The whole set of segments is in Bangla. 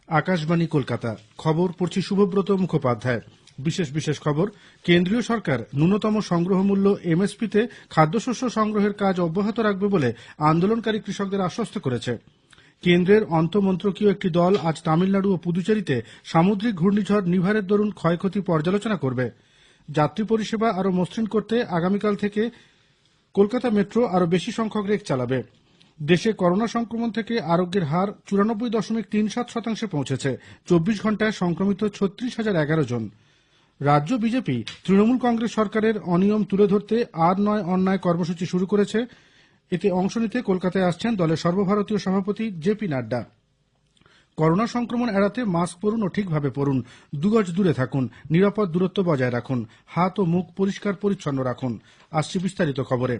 আকাশবাণী কলকাতা খবর পড়ছি শুভব্রত মুখোপাধ্যায়। বিশেষ খবর, কেন্দ্রীয় সরকার ন্যূনতম সংগ্রহ মূল্য এমএসপিতে খাদ্যশস্য সংগ্রহের কাজ অব্যাহত রাখবে বলে আন্দোলনকারী কৃষকদের আশ্বস্ত করেছে। কেন্দ্রের আন্তঃমন্ত্রকীয় একটি দল আজ তামিলনাড়ু ও পুদুচেরিতে সামুদ্রিক ঘূর্ণিঝড় নিভারের দরুন ক্ষয়ক্ষতি পর্যালোচনা করবে। যাত্রী পরিষেবা আরও মসৃণ করতে আগামীকাল থেকে কলকাতা মেট্রো আরও বেশি সংখ্যক রেক চালাবে। দেশে করোনা সংক্রমণ থেকে আরোগ্যের হার 94.37% পৌঁছেছে। 24 ঘন্টায় সংক্রমিত 36,011 জন। রাজ্য বিজেপি তৃণমূল কংগ্রেস সরকারের অনিয়ম তুলে ধরতে আর নয় অন্যায় কর্মসূচি শুরু করেছে। এতে অংশ নিতে কলকাতায় আসছেন দলের সর্বভারতীয় সভাপতি জেপি নাড্ডা। করোনা সংক্রমণ এড়াতে মাস্ক পরুন ও ঠিকভাবে পরুন, 2 গজ দূরে থাকুন, নিরাপদ দূরত্ব বজায় রাখুন, হাত ও মুখ পরিষ্কার পরিচ্ছন্ন রাখুন। আসছে বিস্তারিত খবরে।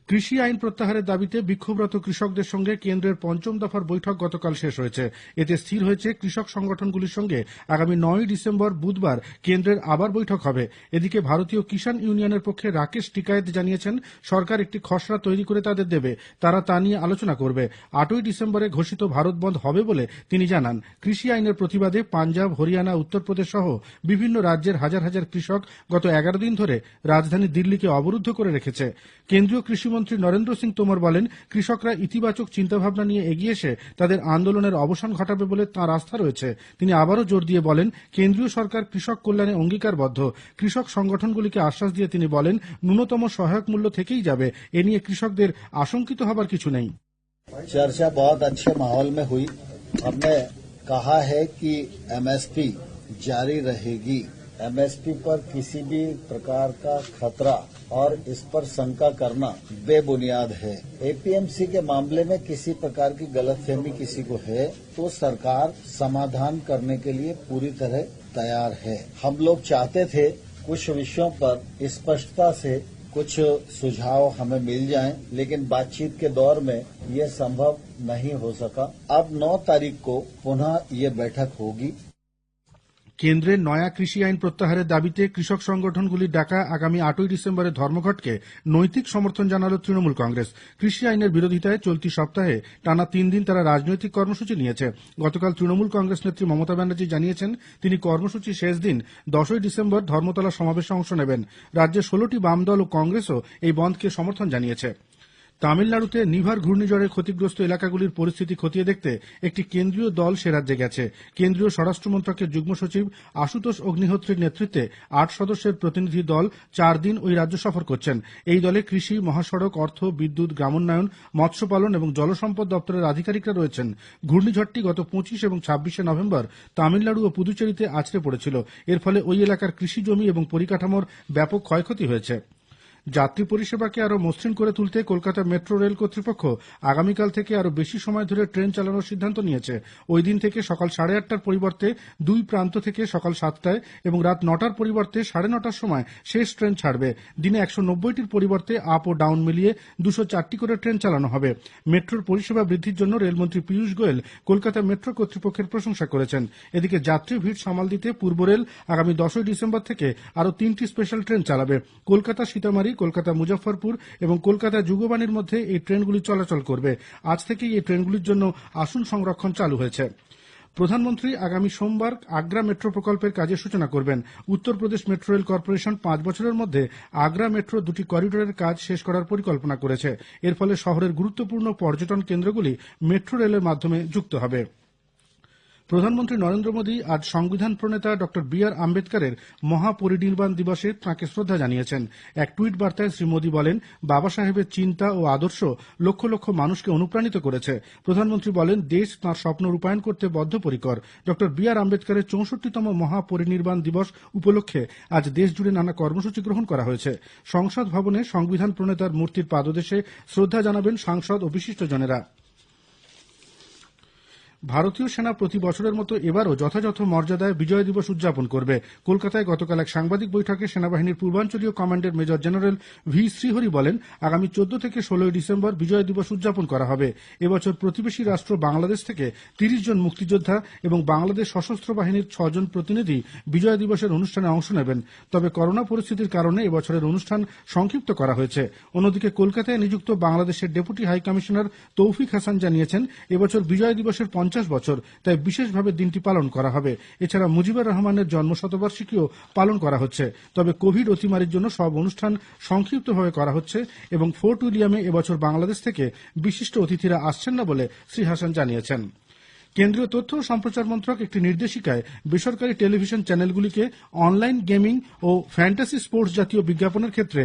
কৃষি আইন প্রত্যাহারের দাবিতে বিক্ষোভরত কৃষকদের সঙ্গে কেন্দ্রের পঞ্চম দফার বৈঠক গতকাল শেষ হয়েছে। এতে স্থির হয়েছে কৃষক সংগঠনগুলির সঙ্গে আগামী 9 ডিসেম্বর বুধবার কেন্দ্রের আবার বৈঠক হবে। এদিকে ভারতীয় কিষাণ ইউনিয়নের পক্ষে রাকেশ টিকায়েত জানিয়েছেন সরকার একটি খসড়া তৈরি করে তাদের দেবে, তারা তা নিয়ে আলোচনা করবে। 8ই ডিসেম্বরে ঘোষিত ভারত বন্ধ হবে বলে তিনি জানান। কৃষি আইনের প্রতিবাদে পাঞ্জাব, হরিয়ানা, উত্তরপ্রদেশ সহ বিভিন্ন রাজ্যের হাজার হাজার কৃষক গত 11 দিন ধরে রাজধানী দিল্লিকে অবরুদ্ধ করে রেখেছে। কেন্দ্রীয় কৃষিমন্ত্রী নরেন্দ্র সিং তোমর বলেন, কৃষকরা ইতিবাচক চিন্তাভাবনা নিয়ে এগিয়ে এসে তাদের আন্দোলনের অবসান ঘটাবে বলে তাঁর আস্থা রয়েছে। তিনি আবারও জোর দিয়ে বলেন, কেন্দ্রীয় সরকার কৃষক কল্যাণে অঙ্গীকারবদ্ধ। কৃষক সংগঠনগুলিকে আশ্বাস দিয়ে তিনি বলেন, ন্যূনতম সহায়ক মূল্য থেকেই যাবে। এ নিয়ে কৃষকদের আশঙ্কিত হবার কিছু নেই। चर्चा बहुत अच्छे माहौल में हुई। हमने कहा है कि एमएसपी जारी रहेगी। एमएसपी पर किसी भी प्रकार का खतरा और इस पर शंका करना बेबुनियाद है। एपीएमसी के मामले में किसी प्रकार की गलतफहमी किसी को है तो सरकार समाधान करने के लिए पूरी तरह तैयार है। हम लोग चाहते थे कुछ विषयों पर स्पष्टता से कुछ सुझाव हमें मिल जाएं, लेकिन बातचीत के दौर में ये संभव नहीं हो सका। अब 9 तारीख को पुनः ये बैठक होगी। কেন্দ্রের নয়া কৃষি আইন প্রত্যাহারের দাবিতে কৃষক সংগঠনগুলির ডাকা আগামী 8ই ডিসেম্বরের ধর্মঘটকে নৈতিক সমর্থন জানাল তৃণমূল কংগ্রেস। কৃষি আইনের বিরোধিতায় চলতি সপ্তাহে টানা 3 দিন তারা রাজনৈতিক কর্মসূচি নিয়েছে। গতকাল তৃণমূল কংগ্রেস নেত্রী মমতা ব্যানার্জি জানিয়েছেন, তিনি কর্মসূচি শেষ দিন 10ই ডিসেম্বর ধর্মতলা সমাবেশে অংশ নেবেন। রাজ্যের 16টি বাম দল ও কংগ্রেসও এই বনধকে সমর্থন জানিয়েছে। তামিলনাড়ুতে নিভার ঘূর্ণিঝড়ে ক্ষতিগ্রস্ত এলাকাগুলির পরিস্থিতি খতিয়ে দেখতে একটি কেন্দ্রীয় দল সে রাজ্যে গেছে। কেন্দ্রীয় স্বরাষ্ট্র মন্ত্রকের যুগ্ম সচিব আশুতোষ অগ্নিহোত্রীর নেতৃত্বে 8 সদস্যের প্রতিনিধি দল 4 দিন ওই রাজ্য সফর করছেন। এই দলে কৃষি, মহাসড়ক, অর্থ, বিদ্যুৎ, গ্রামোন্নয়ন, মৎস্যপালন এবং জলসম্পদ দপ্তরের আধিকারিকরা রয়েছেন। ঘূর্ণিঝড়টি গত 25 এবং 26শে নভেম্বর তামিলনাড়ু ও পুদুচেরিতে আছড়ে পড়েছিল। এর ফলে ওই এলাকার কৃষি জমি এবং পরিকাঠামোর ব্যাপক ক্ষয়ক্ষতি হয়েছে। যাত্রী পরিষেবাকে আরও মসৃণ করে তুলতে কলকাতা মেট্রো রেল কর্তৃপক্ষ আগামীকাল থেকে আরও বেশি সময় ধরে ট্রেন চালানোর সিদ্ধান্ত নিয়েছে। ওই দিন থেকে সকাল 8:30টার পরিবর্তে 2 প্রান্ত থেকে সকাল 7টায় এবং রাত 9টার পরিবর্তে 9:30টার সময় শেষ ট্রেন ছাড়বে। দিনে 190টির পরিবর্তে আপ ও ডাউন মিলিয়ে 204টি করে ট্রেন চালানো হবে। মেট্রোর পরিষেবা বৃদ্ধির জন্য রেলমন্ত্রী পীযূষ গোয়েল কলকাতা মেট্রো কর্তৃপক্ষের প্রশংসা করেছেন। এদিকে যাত্রী ভিড় সামাল দিতে পূর্ব রেল আগামী 10ই ডিসেম্বর থেকে আরও 3টি স্পেশাল ট্রেন চালাবে। কলকাতা সীতামারি, কলকাতা মুজফ্ফরপুর এবং কলকাতা যুগবাণীর মধ্যে এই ট্রেনগুলি চলাচল করবে। আজ থেকেই এই ট্রেনগুলির জন্য আসন সংরক্ষণ চালু হয়েছে। প্রধানমন্ত্রী আগামী সোমবার আগ্রা মেট্রো প্রকল্পের কাজের সূচনা করবেন। উত্তরপ্রদেশ মেট্রো রেল কর্পোরেশন 5 বছরের মধ্যে আগ্রা মেট্রো 2টি করিডোরের কাজ শেষ করার পরিকল্পনা করেছে। এর ফলে শহরের গুরুত্বপূর্ণ পর্যটন কেন্দ্রগুলি মেট্রো রেলের মাধ্যমে যুক্ত হবে। প্রধানমন্ত্রী নরেন্দ্র মোদী আজ সংবিধান প্রণেতা ডক্টর বি.আর. আম্বেদকরের মহাপরিনির্বাণ দিবসে তাঁকে শ্রদ্ধা জানিয়েছেন। এক টুইট বার্তায় শ্রী মোদী বলেন, বাবা সাহেবের চিন্তা ও আদর্শ লক্ষ লক্ষ মানুষকে অনুপ্রাণিত করেছে। প্রধানমন্ত্রী বলেন, দেশ তাঁর স্বপ্ন রূপায়ণ করতে বদ্ধপরিকর। Doctor B.R.. আম্বেদকরের 64তম মহাপরিনির্বাণ দিবস উপলক্ষে আজ দেশ জুড়ে নানা কর্মসূচি গ্রহণ করা হয়েছে। সংসদ ভবনে সংবিধান প্রণেতার মূর্তির পাদদেশে শ্রদ্ধা জানাবেন সাংসদ ও বিশিষ্টজনেরা। ভারতীয় সেনা প্রতি বছরের মতো এবারও যথাযথ মর্যাদায় বিজয় দিবস উদযাপন করবে। কলকাতায় গতকাল এক সাংবাদিক বৈঠকে সেনাবাহিনীর পূর্বাঞ্চলীয় কমান্ডের মেজর জেনারেল ভি শ্রীহরি বলেন, আগামী 14 থেকে 16 ডিসেম্বর বিজয় দিবস উদযাপন করা হবে। এবছর প্রতিবেশী রাষ্ট্র বাংলাদেশ থেকে 30 জন মুক্তিযোদ্ধা এবং বাংলাদেশ সশস্ত্র বাহিনীর 6 জন প্রতিনিধি বিজয় দিবসের অনুষ্ঠানে অংশ নেবেন। তবে করোনা পরিস্থিতির কারণে এবছরের অনুষ্ঠান সংক্ষিপ্ত করা হয়েছে। অন্যদিকে কলকাতায় নিযুক্ত বাংলাদেশের ডেপুটি হাই কমিশনার তৌফিক হাসান জানিয়েছেন, এবছর বিজয় দিবসের 50 বছর, তাই বিশেষভাবে দিনটি পালন করা হবে। এছাড়া মুজিবুর রহমানের জন্ম শতবার্ষিকীও পালন করা হচ্ছে। তবে কোভিড অতিমারির জন্য সব অনুষ্ঠান সংক্ষিপ্তভাবে করা হচ্ছে এবং ফোর্ট উইলিয়ামে এবছর বাংলাদেশ থেকে বিশিষ্ট অতিথিরা আসছেন না বলে শ্রী হাসান জানিয়েছেন। কেন্দ্রীয় তথ্য ও সম্প্রচার মন্ত্রক একটি নির্দেশিকায় বেসরকারি টেলিভিশন চ্যানেলগুলিকে অনলাইন গেমিং ও ফ্যান্টাসি স্পোর্টস জাতীয় বিজ্ঞাপনের ক্ষেত্রে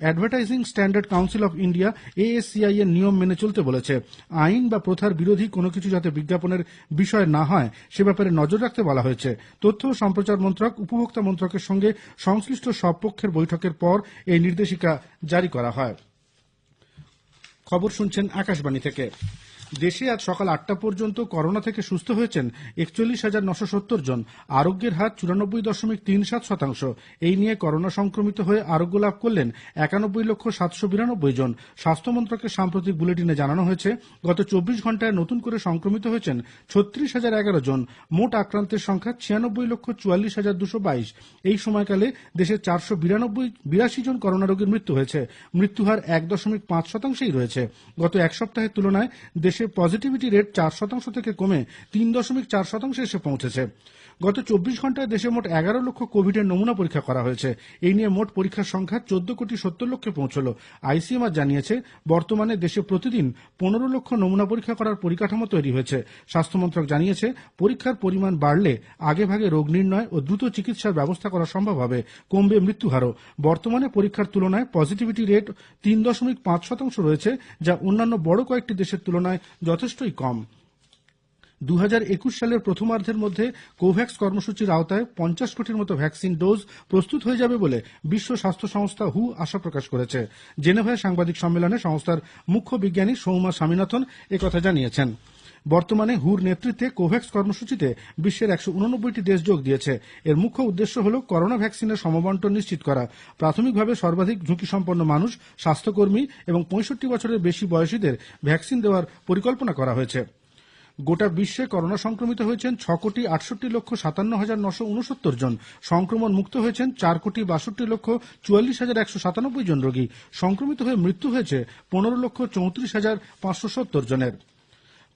advertising standard council of India ASCI এর নিয়ম মেনে চলতে বলেছে। আইন বা প্রথার বিরোধী কোনো কিছু যাতে বিজ্ঞাপনের বিষয় না হয় সে ব্যাপারে নজর রাখতে বলা হয়েছে। তথ্য ও সম্প্রচার মন্ত্রক উপভোক্তা মন্ত্রকের সঙ্গে সংশ্লিষ্ট সব পক্ষের বৈঠকের পর এই নির্দেশিকা জারি করা হয়। খবর শুনছেন আকাশবাণী থেকে। দেশে আজ সকাল 8টা পর্যন্ত করোনা থেকে সুস্থ হয়েছেন 41,970 জন। আরোগ্যের হার 94.37%। এই নিয়ে করোনা সংক্রমিত হয়ে আরোগ্য লাভ করলেন 91,792 জন। স্বাস্থ্য মন্ত্রকের সাম্প্রতিক বুলেটিনে জানানো হয়েছে, গত 24 ঘন্টায় নতুন করে সংক্রমিত হয়েছেন 36,011 জন। মোট আক্রান্তের সংখ্যা 96,44,222। এই সময়কালে দেশে 482 জন করোনা রোগীর মৃত্যু হয়েছে। মৃত্যুহার 1.5%ই রয়েছে। গত এক সপ্তাহের তুলনায় দেশে পজিটিভিটি রেট 4% থেকে কমে 3.4% এসে পৌঁছেছে। গত 24 ঘন্টায় দেশে মোট 11 লক্ষ কোভিডের নমুনা পরীক্ষা করা হয়েছে। এই নিয়ে মোট পরীক্ষার সংখ্যা 14,70 লক্ষে পৌঁছল। ICMR জানিয়েছে, বর্তমানে দেশে প্রতিদিন 15 লক্ষ নমুনা পরীক্ষা করার পরিকাঠামো তৈরি হয়েছে। স্বাস্থ্যমন্ত্রক জানিয়েছে, পরীক্ষার পরিমাণ বাড়লে আগেভাগে রোগ নির্ণয় ও দ্রুত চিকিৎসার ব্যবস্থা করা সম্ভব হবে। কমবে মৃত্যুহারও। বর্তমানে পরীক্ষার তুলনায় পজিটিভিটি রেট 3.5% রয়েছে, যা অন্যান্য বড় কয়েকটি দেশের তুলনায় যথেষ্টই কম। 2021 সালের প্রথমার্ধের মধ্যে কোভ্যাক্স কর্মসূচির আওতায় 50 কোটির মতো ভ্যাকসিন ডোজ প্রস্তুত হয়ে যাবে বলে বিশ্ব স্বাস্থ্য সংস্থা WHO আশা প্রকাশ করেছে। জেনেভায় সাংবাদিক সম্মেলনে সংস্থার মুখ্য বিজ্ঞানী সৌম্যা স্বামীনাথন একথা জানিয়েছেন। বর্তমানে WHOর নেতৃত্বে কোভ্যাক্স কর্মসূচিতে বিশ্বের 189টি দেশ যোগ দিয়েছে। এর মুখ্য উদ্দেশ্য হল করোনা ভ্যাকসিনের সমবন্টন নিশ্চিত করা। প্রাথমিকভাবে সর্বাধিক ঝুঁকিসম্পন্ন মানুষ, স্বাস্থ্যকর্মী এবং 65 বছরের বেশি বয়সীদের ভ্যাকসিন দেওয়ার পরিকল্পনা করা হয়েছে। গোটা বিশ্বে করোনা সংক্রমিত হয়েছেন 6,68,57,969 জন। সংক্রমণ মুক্ত হয়েছেন 4,62,44,197 জন রোগী। সংক্রমিত হয়ে মৃত্যু হয়েছে 15,34,570 জনের।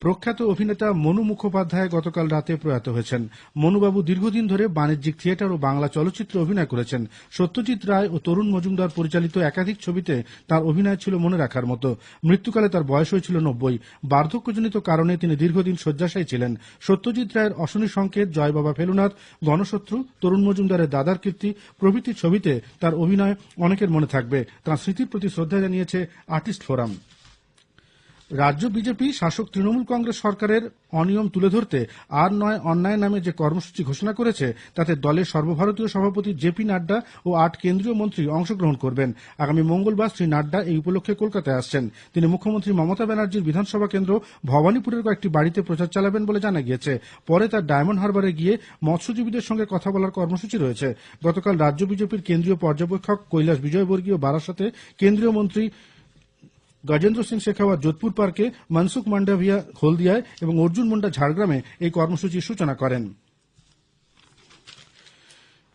প্রখ্যাত অভিনেতা মনু মুখোপাধ্যায় গতকাল রাতে প্রয়াত হয়েছেন। মনুবাবু দীর্ঘদিন ধরে বাণিজ্যিক থিয়েটার ও বাংলা চলচ্চিত্রে অভিনয় করেছেন। সত্যজিৎ রায় ও তরুণ মজুমদার পরিচালিত একাধিক ছবিতে তার অভিনয় ছিল মনে রাখার মতো। মৃত্যুকালে তার বয়স হয়েছিল 90। বার্ধক্যজনিত কারণে তিনি দীর্ঘদিন শয্যাশায়ী ছিলেন। সত্যজিৎ রায়ের অশনি সংকেত, জয় বাবা ফেলুনাথ, গণশত্রু, তরুণ মজুমদারের দাদার কীর্তি প্রভৃতি ছবিতে তার অভিনয় অনেকের মনে থাকবে। তাঁর স্মৃতির প্রতি শ্রদ্ধা জানিয়েছে আর্টিস্ট ফোরাম। রাজ্য বিজেপি শাসক তৃণমূল কংগ্রেস সরকারের অনিয়ম তুলে ধরতে আর নয় অন্যায় নামে যে কর্মসূচি ঘোষণা করেছে তাতে দলের সর্বভারতীয় সভাপতি JP নাড্ডা ও 8 কেন্দ্রীয় মন্ত্রী অংশগ্রহণ করবেন। আগামী মঙ্গলবার শ্রী নাড্ডা এই উপলক্ষে কলকাতায় আসছেন। তিনি মুখ্যমন্ত্রী মমতা ব্যানার্জির বিধানসভা কেন্দ্র ভবানীপুরের কয়েকটি বাড়িতে প্রচার চালাবেন বলে জানা গিয়েছে। পরে তার ডায়মন্ড হারবারে গিয়ে মৎস্যজীবীদের সঙ্গে কথা বলার কর্মসূচি রয়েছে। গতকাল রাজ্য বিজেপির কেন্দ্রীয় পর্যবেক্ষক কৈলাস বিজয়বর্গীয় বারাসাতে, কেন্দ্রীয় মন্ত্রী গজেন্দ্র সিং শেখাওয়াত যোধপুর পার্কে, মনসুখ মান্ডাভিয়া হলদিয়ায় এবং অর্জুন মুন্ডা ঝাড়গ্রামে এই কর্মসূচির সূচনা করেন।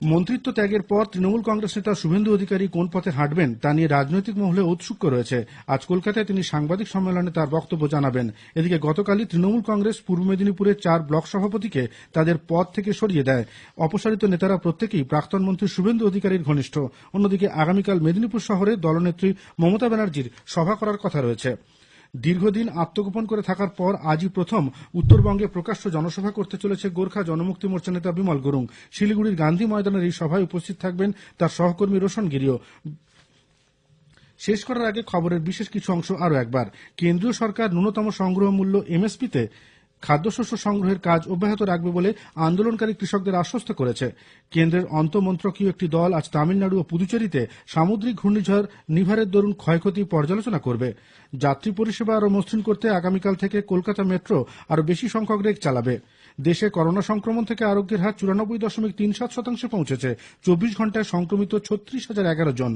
মন্ত্রিত্ব ত্যাগের পর তৃণমূল কংগ্রেস নেতা শুভেন্দু অধিকারী কোন পথে হাঁটবেন তা নিয়ে রাজনৈতিক মহলে ঔৎসুক্য রয়েছে। আজ কলকাতায় তিনি সাংবাদিক সম্মেলনে তার বক্তব্য জানাবেন। এদিকে গতকালই তৃণমূল কংগ্রেস পূর্ব মেদিনীপুরের 4 ব্লক সভাপতিকে তাদের পদ থেকে সরিয়ে দেয়। অপসারিত নেতারা প্রত্যেকেই প্রাক্তন মন্ত্রী শুভেন্দু অধিকারীর ঘনিষ্ঠ। অন্যদিকে আগামীকাল মেদিনীপুর শহরে দলনেত্রী মমতা ব্যানার্জির সভা করার কথা রয়েছে। দীর্ঘদিন আত্মগোপন করে থাকার পর আজই প্রথম উত্তরবঙ্গে প্রকাশ্য জনসভা করতে চলেছে গোর্খা জনমুক্তি মোর্চা নেতা বিমল গুরুং। শিলিগুড়ির গান্ধী ময়দানের এই সভায় উপস্থিত থাকবেন তার সহকর্মী রোশন গিরিও। শেষ করার আগে খবরের বিশেষ কিছু অংশ আরও একবার। কেন্দ্রীয় সরকার ন্যূনতম সংগ্রহ মূল্য MSP-তে খাদ্যশস্য সংগ্রহের কাজ অব্যাহত রাখবে বলে আন্দোলনকারী কৃষকদের আশ্বস্ত করেছে। কেন্দ্রের আন্তঃমন্ত্রকীয় একটি দল আজ তামিলনাড়ু ও পুদুচেরিতে সামুদ্রিক ঘূর্ণিঝড় নিভারের দরুন ক্ষয়ক্ষতি পর্যালোচনা করবে। যাত্রী পরিষেবা আরও মসৃণ করতে আগামীকাল থেকে কলকাতা মেট্রো আরও বেশি সংখ্যক রেক চালাবে। দেশে করোনা সংক্রমণ থেকে আরোগ্যের হার 94.37% পৌঁছেছে। 24 ঘন্টায় সংক্রমিত 36,011 জন।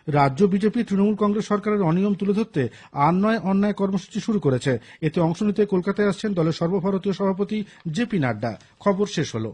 রাজ্য বিজেপি তৃণমূল কংগ্রেস সরকারের অনিয়ম তুলে ধরতে আর নয় অন্যায় কর্মসূচি শুরু করেছে। এতে অংশ নিতে কলকাতায় আসছেন দলের সর্বভারতীয় সভাপতি JP নাড্ডা। খবর শেষ হলো।